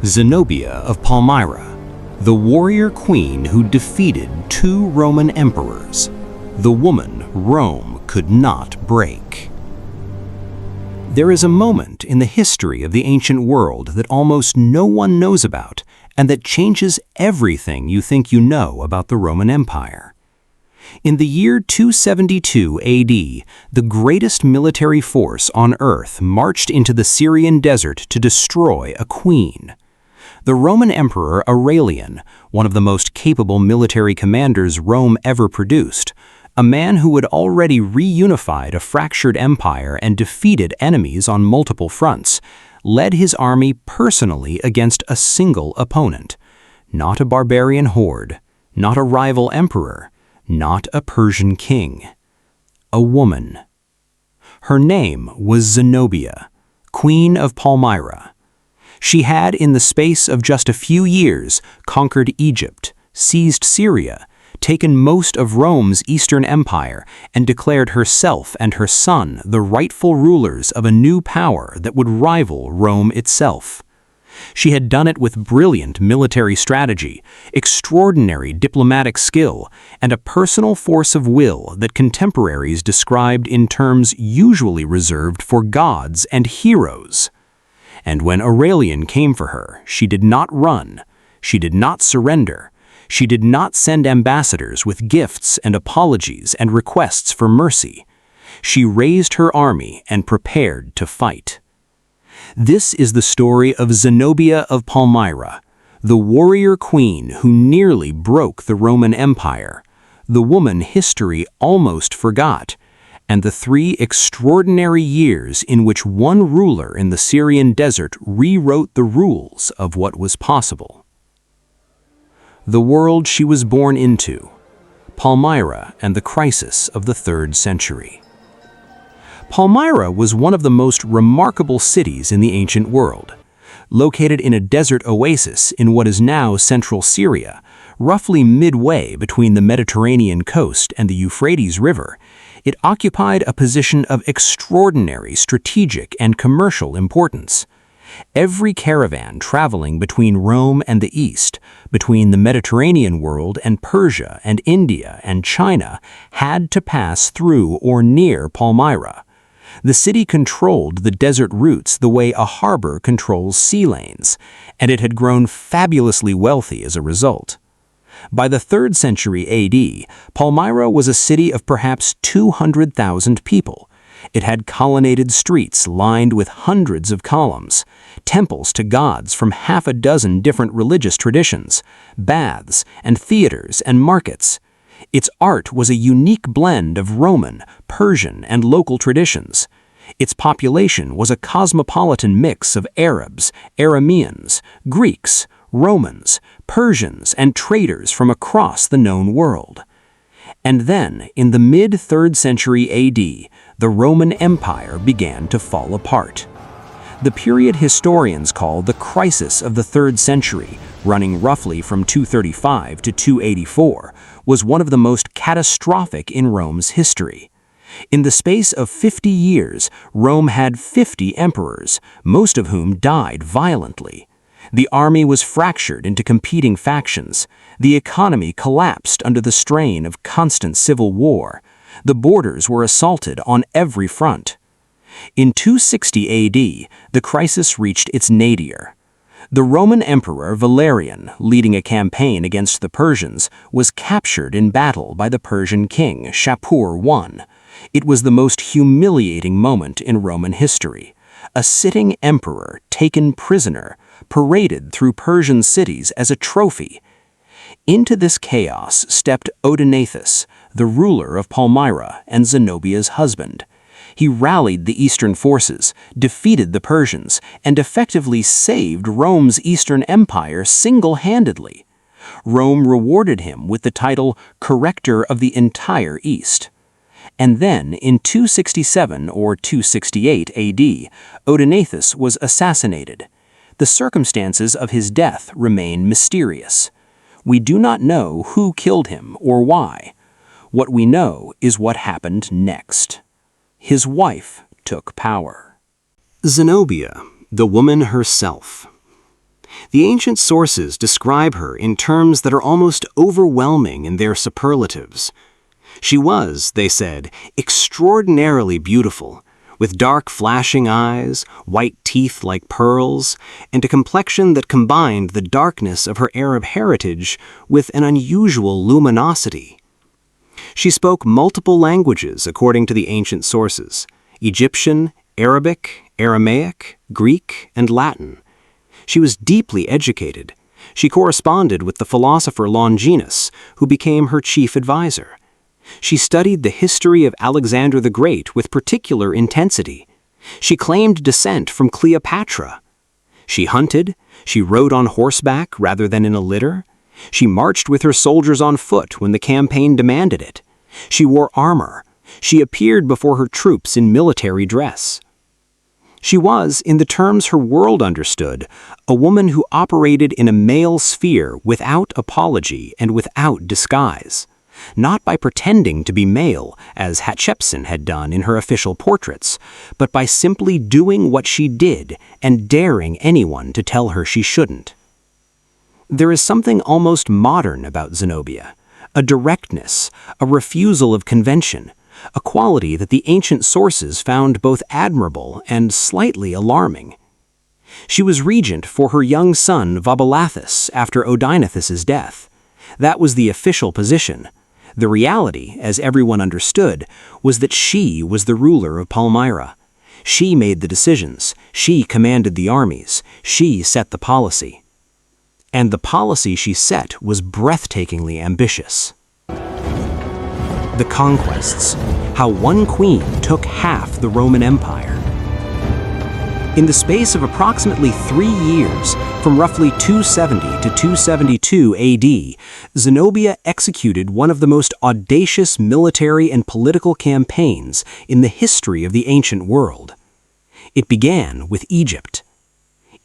Zenobia of Palmyra, the warrior queen who defeated 2 Roman emperors, the woman Rome could not break. There is a moment in the history of the ancient world that almost no one knows about and that changes everything you think you know about the Roman Empire. In the year 272 AD, the greatest military force on earth marched into the Syrian desert to destroy a queen. The Roman Emperor Aurelian, one of the most capable military commanders Rome ever produced, a man who had already reunified a fractured empire and defeated enemies on multiple fronts, led his army personally against a single opponent. Not a barbarian horde, not a rival emperor, not a Persian king. A woman. Her name was Zenobia, Queen of Palmyra. She had, in the space of just a few years, conquered Egypt, seized Syria, taken most of Rome's Eastern Empire, and declared herself and her son the rightful rulers of a new power that would rival Rome itself. She had done it with brilliant military strategy, extraordinary diplomatic skill, and a personal force of will that contemporaries described in terms usually reserved for gods and heroes. And when Aurelian came for her, she did not run, she did not surrender, she did not send ambassadors with gifts and apologies and requests for mercy. She raised her army and prepared to fight. This is the story of Zenobia of Palmyra, the warrior queen who nearly broke the Roman Empire, the woman history almost forgot, and the 3 extraordinary years in which one ruler in the Syrian desert rewrote the rules of what was possible. The world she was born into, Palmyra and the crisis of the 3rd century. Palmyra was one of the most remarkable cities in the ancient world. Located in a desert oasis in what is now central Syria, roughly midway between the Mediterranean coast and the Euphrates River, it occupied a position of extraordinary strategic and commercial importance. Every caravan traveling between Rome and the East, between the Mediterranean world and Persia and India and China, had to pass through or near Palmyra. The city controlled the desert routes the way a harbor controls sea lanes, and it had grown fabulously wealthy as a result. By the 3rd century AD, Palmyra was a city of perhaps 200,000 people. It had colonnaded streets lined with hundreds of columns, temples to gods from half a dozen different religious traditions, baths and theaters and markets. Its art was a unique blend of Roman, Persian, and local traditions. Its population was a cosmopolitan mix of Arabs, Arameans, Greeks, Romans, Persians, and traders from across the known world. And then, in the mid-3rd century AD, the Roman Empire began to fall apart. The period historians call the crisis of the 3rd century, running roughly from 235 to 284, was one of the most catastrophic in Rome's history. In the space of 50 years, Rome had 50 emperors, most of whom died violently. The army was fractured into competing factions. The economy collapsed under the strain of constant civil war. The borders were assaulted on every front. In 260 AD, the crisis reached its nadir. The Roman Emperor Valerian, leading a campaign against the Persians, was captured in battle by the Persian king Shapur I. It was the most humiliating moment in Roman history. A sitting emperor taken prisoner, paraded through Persian cities as a trophy. Into this chaos stepped Audacious, the ruler of Palmyra and Zenobia's husband. He rallied the eastern forces, defeated the Persians, and effectively saved Rome's Eastern Empire single-handedly. Rome rewarded him with the title Corrector of the entire East. And then, in 267 or 268 AD, Audacious was assassinated. The circumstances of his death remain mysterious. We do not know who killed him or why. What we know is what happened next. His wife took power. Zenobia, the woman herself. The ancient sources describe her in terms that are almost overwhelming in their superlatives. She was, they said, extraordinarily beautiful, with dark flashing eyes, white teeth like pearls, and a complexion that combined the darkness of her Arab heritage with an unusual luminosity. She spoke multiple languages according to the ancient sources: Egyptian, Arabic, Aramaic, Greek, and Latin. She was deeply educated. She corresponded with the philosopher Longinus, who became her chief advisor. She studied the history of Alexander the Great with particular intensity. She claimed descent from Cleopatra. She hunted. She rode on horseback rather than in a litter. She marched with her soldiers on foot when the campaign demanded it. She wore armor. She appeared before her troops in military dress. She was, in the terms her world understood, a woman who operated in a male sphere without apology and without disguise. Not by pretending to be male, as Hatshepsut had done in her official portraits, but by simply doing what she did and daring anyone to tell her she shouldn't. There is something almost modern about Zenobia, a directness, a refusal of convention, a quality that the ancient sources found both admirable and slightly alarming. She was regent for her young son Vaballathus after Odenathus's death. That was the official position. The reality, as everyone understood, was that she was the ruler of Palmyra. She made the decisions, she commanded the armies, she set the policy. And the policy she set was breathtakingly ambitious. The conquests, how one queen took half the Roman Empire. In the space of approximately 3 years, from roughly 270 to 272 AD, Zenobia executed one of the most audacious military and political campaigns in the history of the ancient world. It began with Egypt.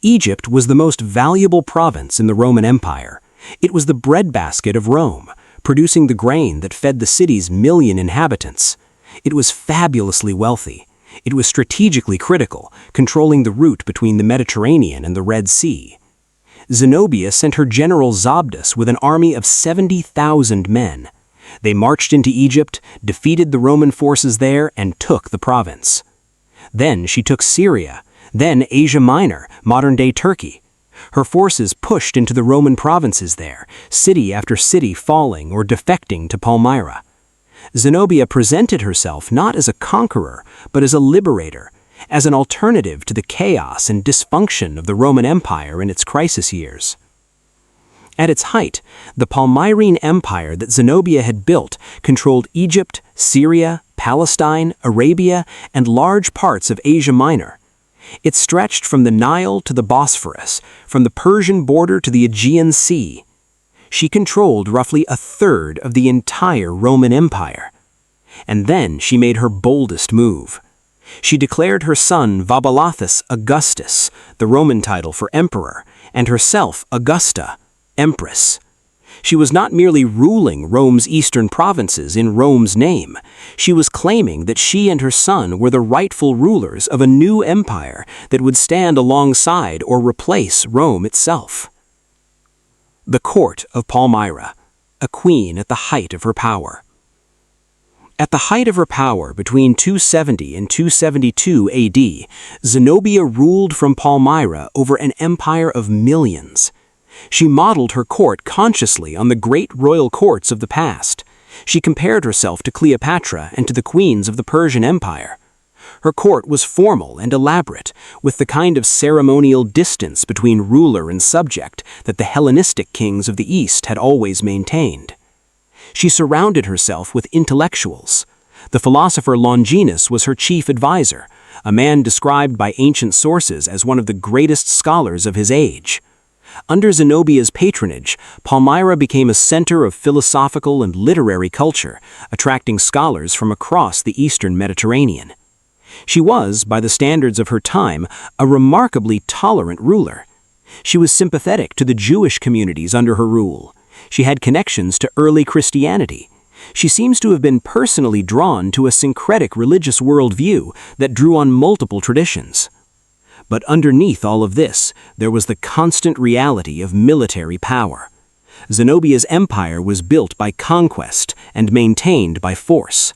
Egypt was the most valuable province in the Roman Empire. It was the breadbasket of Rome, producing the grain that fed the city's 1 million inhabitants. It was fabulously wealthy. It was strategically critical, controlling the route between the Mediterranean and the Red Sea. Zenobia sent her general Zabdas with an army of 70,000 men. They marched into Egypt, defeated the Roman forces there, and took the province. Then she took Syria, then Asia Minor, modern-day Turkey. Her forces pushed into the Roman provinces there, city after city falling or defecting to Palmyra. Zenobia presented herself not as a conqueror, but as a liberator, as an alternative to the chaos and dysfunction of the Roman Empire in its crisis years. At its height, the Palmyrene Empire that Zenobia had built controlled Egypt, Syria, Palestine, Arabia, and large parts of Asia Minor. It stretched from the Nile to the Bosphorus, from the Persian border to the Aegean Sea. She controlled roughly a third of the entire Roman Empire. And then she made her boldest move. She declared her son Vaballathus Augustus, the Roman title for emperor, and herself Augusta, Empress. She was not merely ruling Rome's eastern provinces in Rome's name. She was claiming that she and her son were the rightful rulers of a new empire that would stand alongside or replace Rome itself. The court of Palmyra, a queen at the height of her power. At the height of her power between 270 and 272 AD, Zenobia ruled from Palmyra over an empire of millions. She modeled her court consciously on the great royal courts of the past. She compared herself to Cleopatra and to the queens of the Persian Empire. Her court was formal and elaborate, with the kind of ceremonial distance between ruler and subject that the Hellenistic kings of the East had always maintained. She surrounded herself with intellectuals. The philosopher Longinus was her chief advisor, a man described by ancient sources as one of the greatest scholars of his age. Under Zenobia's patronage, Palmyra became a center of philosophical and literary culture, attracting scholars from across the eastern Mediterranean. She was, by the standards of her time, a remarkably tolerant ruler. She was sympathetic to the Jewish communities under her rule. She had connections to early Christianity. She seems to have been personally drawn to a syncretic religious worldview that drew on multiple traditions. But underneath all of this, there was the constant reality of military power. Zenobia's empire was built by conquest and maintained by force.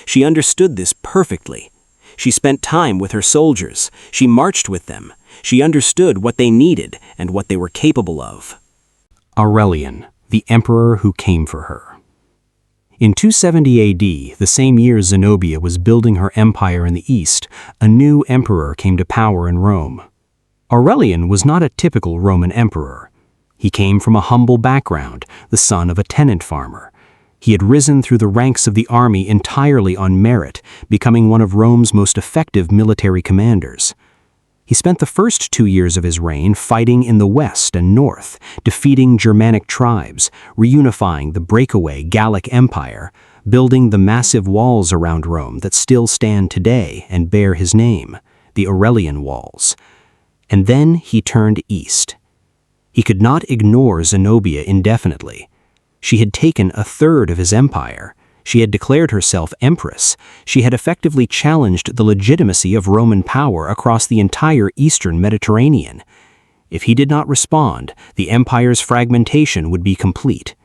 She understood this perfectly. She spent time with her soldiers. She marched with them. She understood what they needed and what they were capable of. Aurelian, the emperor who came for her. In 270 AD, the same year Zenobia was building her empire in the east, a new emperor came to power in Rome. Aurelian was not a typical Roman emperor. He came from a humble background, the son of a tenant farmer. He had risen through the ranks of the army entirely on merit, becoming one of Rome's most effective military commanders. He spent the first 2 years of his reign fighting in the west and north, defeating Germanic tribes, reunifying the breakaway Gallic Empire, building the massive walls around Rome that still stand today and bear his name, the Aurelian Walls. And then he turned east. He could not ignore Zenobia indefinitely. She had taken a third of his empire. She had declared herself Empress. She had effectively challenged the legitimacy of Roman power across the entire eastern Mediterranean. If he did not respond, the empire's fragmentation would be complete.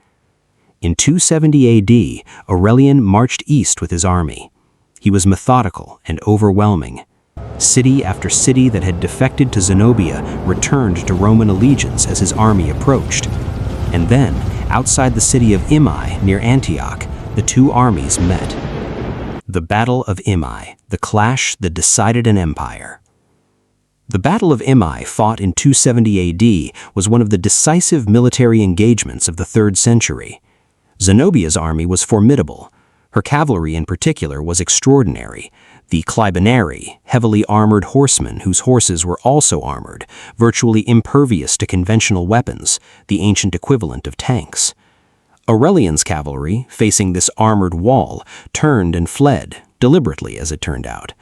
In 270 AD, Aurelian marched east with his army. He was methodical and overwhelming. City after city that had defected to Zenobia returned to Roman allegiance as his army approached. And then, outside the city of Imai, near Antioch, the two armies met. The Battle of Imai, the clash that decided an empire. The Battle of Imai, fought in 270 AD, was one of the decisive military engagements of the 3rd century. Zenobia's army was formidable. Her cavalry in particular was extraordinary. The Clibanarii, heavily armored horsemen whose horses were also armored, virtually impervious to conventional weapons, the ancient equivalent of tanks. Aurelian's cavalry, facing this armored wall, turned and fled, deliberately as it turned out.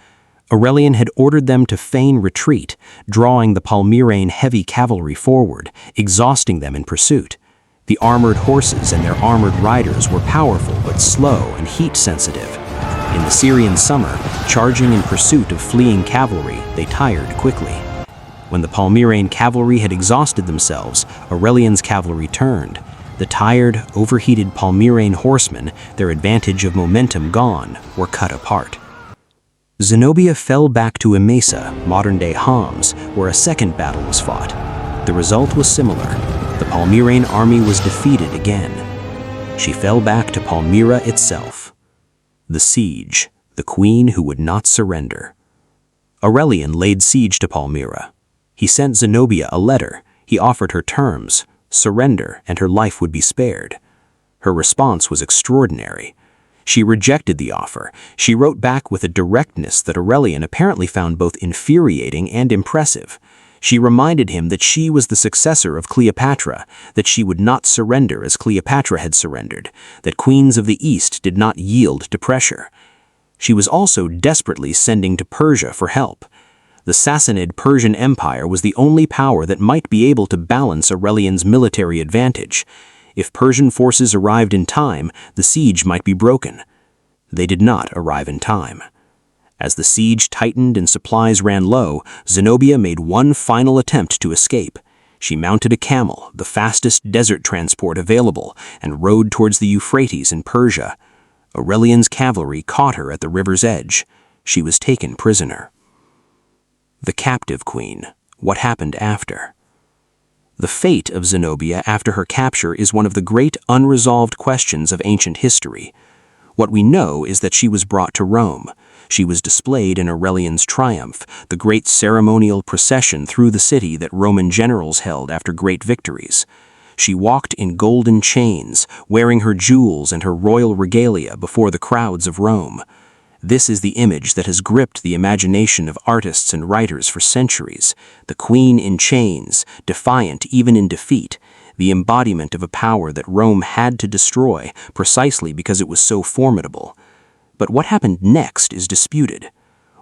Aurelian had ordered them to feign retreat, drawing the Palmyrene heavy cavalry forward, exhausting them in pursuit. The armored horses and their armored riders were powerful but slow and heat-sensitive. In the Syrian summer, charging in pursuit of fleeing cavalry, they tired quickly. When the Palmyrene cavalry had exhausted themselves, Aurelian's cavalry turned. The tired, overheated Palmyrene horsemen, their advantage of momentum gone, were cut apart. Zenobia fell back to Emesa, modern-day Homs, where a second battle was fought. The result was similar. The Palmyrene army was defeated again. She fell back to Palmyra itself. The siege, the queen who would not surrender. Aurelian laid siege to Palmyra. He sent Zenobia a letter. He offered her terms, surrender, and her life would be spared. Her response was extraordinary. She rejected the offer. She wrote back with a directness that Aurelian apparently found both infuriating and impressive. She reminded him that she was the successor of Cleopatra, that she would not surrender as Cleopatra had surrendered, that queens of the East did not yield to pressure. She was also desperately sending to Persia for help. The Sassanid Persian Empire was the only power that might be able to balance Aurelian's military advantage. If Persian forces arrived in time, the siege might be broken. They did not arrive in time. As the siege tightened and supplies ran low, Zenobia made one final attempt to escape. She mounted a camel, the fastest desert transport available, and rode towards the Euphrates in Persia. Aurelian's cavalry caught her at the river's edge. She was taken prisoner. The captive queen. What happened after? The fate of Zenobia after her capture is one of the great unresolved questions of ancient history. What we know is that she was brought to Rome. She was displayed in Aurelian's triumph, the great ceremonial procession through the city that Roman generals held after great victories. She walked in golden chains, wearing her jewels and her royal regalia before the crowds of Rome. This is the image that has gripped the imagination of artists and writers for centuries. The queen in chains, defiant even in defeat, the embodiment of a power that Rome had to destroy precisely because it was so formidable. But what happened next is disputed.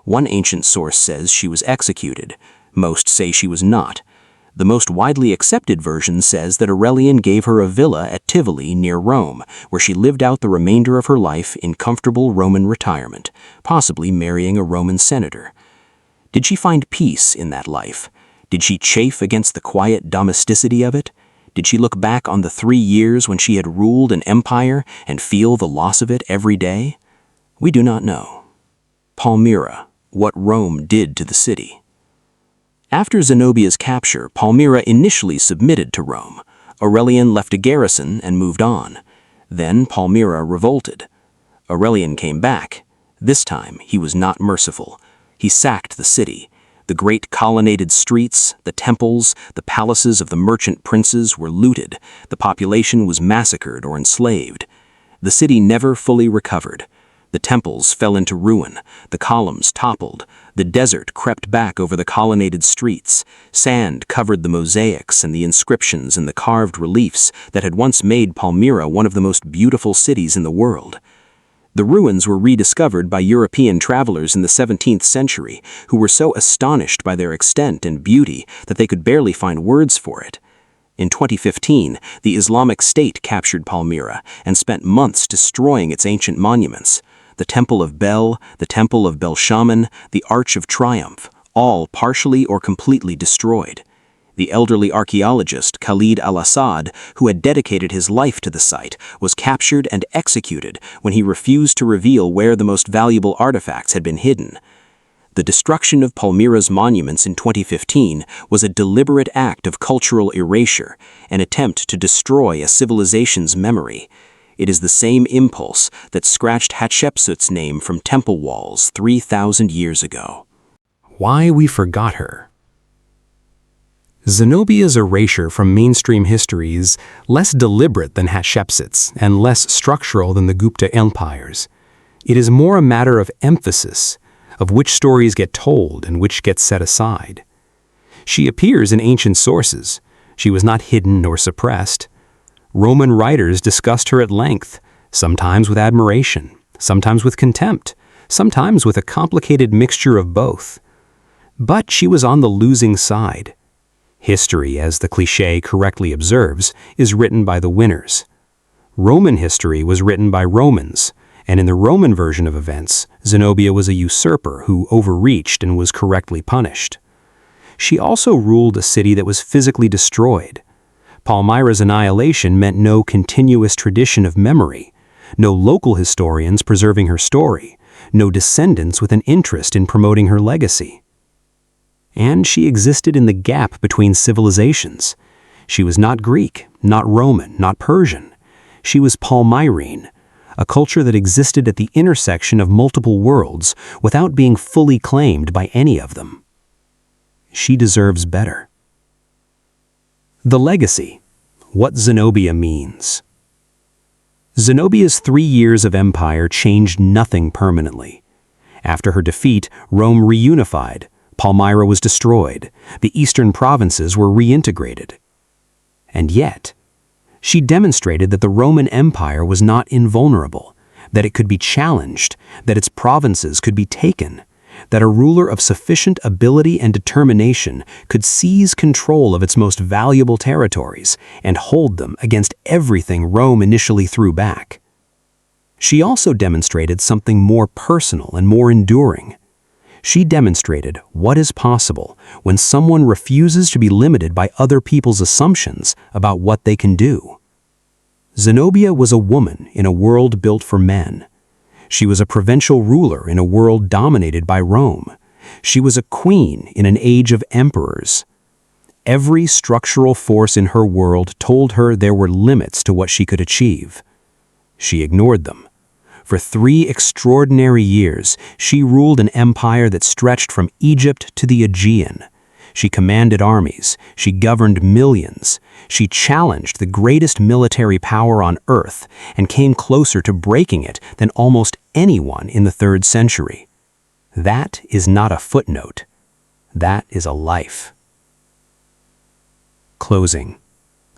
One ancient source says she was executed. Most say she was not. The most widely accepted version says that Aurelian gave her a villa at Tivoli near Rome, where she lived out the remainder of her life in comfortable Roman retirement, possibly marrying a Roman senator. Did she find peace in that life? Did she chafe against the quiet domesticity of it? Did she look back on the 3 years when she had ruled an empire and feel the loss of it every day? We do not know. Palmyra, what Rome did to the city. After Zenobia's capture, Palmyra initially submitted to Rome. Aurelian left a garrison and moved on. Then Palmyra revolted. Aurelian came back. This time he was not merciful. He sacked the city. The great colonnaded streets, the temples, the palaces of the merchant princes were looted. The population was massacred or enslaved. The city never fully recovered. The temples fell into ruin. The columns toppled. The desert crept back over the colonnaded streets. Sand covered the mosaics and the inscriptions and the carved reliefs that had once made Palmyra one of the most beautiful cities in the world. The ruins were rediscovered by European travelers in the 17th century, who were so astonished by their extent and beauty that they could barely find words for it. In 2015, the Islamic State captured Palmyra and spent months destroying its ancient monuments. The Temple of Bel, the Temple of Bel-Shaman, the Arch of Triumph, all partially or completely destroyed. The elderly archaeologist Khalid al-Assad, who had dedicated his life to the site, was captured and executed when he refused to reveal where the most valuable artifacts had been hidden. The destruction of Palmyra's monuments in 2015 was a deliberate act of cultural erasure, an attempt to destroy a civilization's memory. It is the same impulse that scratched Hatshepsut's name from temple walls 3,000 years ago. Why we forgot her. Zenobia's erasure from mainstream history is less deliberate than Hatshepsut's and less structural than the Gupta empires. It is more a matter of emphasis, of which stories get told and which get set aside. She appears in ancient sources. She was not hidden nor suppressed. Roman writers discussed her at length, sometimes with admiration, sometimes with contempt, sometimes with a complicated mixture of both. But she was on the losing side. History, as the cliché correctly observes, is written by the winners. Roman history was written by Romans, and in the Roman version of events, Zenobia was a usurper who overreached and was correctly punished. She also ruled a city that was physically destroyed. Palmyra's annihilation meant no continuous tradition of memory, no local historians preserving her story, no descendants with an interest in promoting her legacy. And she existed in the gap between civilizations. She was not Greek, not Roman, not Persian. She was Palmyrene, a culture that existed at the intersection of multiple worlds without being fully claimed by any of them. She deserves better. The legacy, what Zenobia means. Zenobia's 3 years of empire changed nothing permanently. After her defeat, Rome reunified. Palmyra was destroyed. The eastern provinces were reintegrated. And yet, she demonstrated that the Roman Empire was not invulnerable, that it could be challenged, that its provinces could be taken, that a ruler of sufficient ability and determination could seize control of its most valuable territories and hold them against everything Rome initially threw back. She also demonstrated something more personal and more enduring. She demonstrated what is possible when someone refuses to be limited by other people's assumptions about what they can do. Zenobia was a woman in a world built for men. She was a provincial ruler in a world dominated by Rome. She was a queen in an age of emperors. Every structural force in her world told her there were limits to what she could achieve. She ignored them. For 3 extraordinary years, she ruled an empire that stretched from Egypt to the Aegean. She commanded armies. She governed millions. She challenged the greatest military power on earth and came closer to breaking it than almost anyone in the 3rd century. That is not a footnote. That is a life. Closing.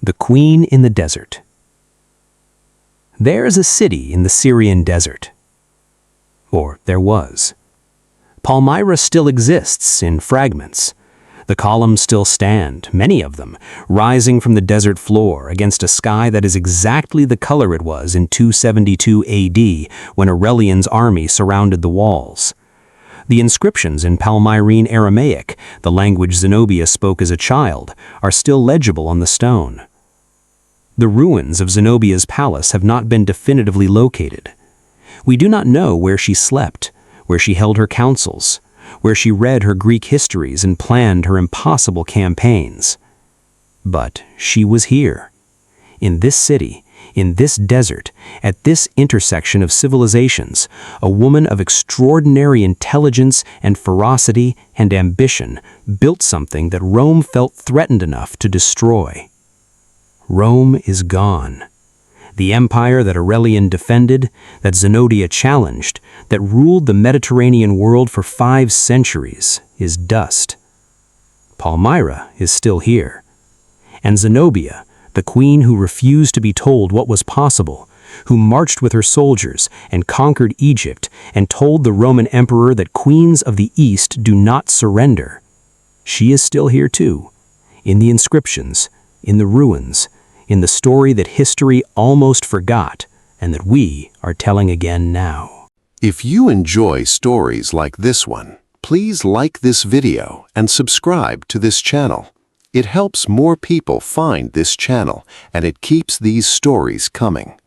The Queen in the Desert. There is a city in the Syrian desert. Or there was. Palmyra still exists in fragments. The columns still stand, many of them, rising from the desert floor against a sky that is exactly the color it was in 272 AD when Aurelian's army surrounded the walls. The inscriptions in Palmyrene Aramaic, the language Zenobia spoke as a child, are still legible on the stone. The ruins of Zenobia's palace have not been definitively located. We do not know where she slept, where she held her councils, where she read her Greek histories and planned her impossible campaigns. But she was here, in this city, in this desert, at this intersection of civilizations, a woman of extraordinary intelligence and ferocity and ambition built something that Rome felt threatened enough to destroy. Rome is gone. The empire that Aurelian defended, that Zenobia challenged, that ruled the Mediterranean world for 5 centuries, is dust. Palmyra is still here. And Zenobia, the queen who refused to be told what was possible, who marched with her soldiers and conquered Egypt and told the Roman emperor that queens of the East do not surrender, she is still here too, in the inscriptions, in the ruins, in the story that history almost forgot and that we are telling again now. If you enjoy stories like this one, please like this video and subscribe to this channel. It helps more people find this channel, and it keeps these stories coming.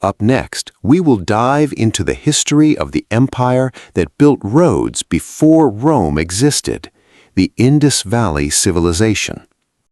Up next, we will dive into the history of the empire that built roads before Rome existed, the Indus Valley Civilization.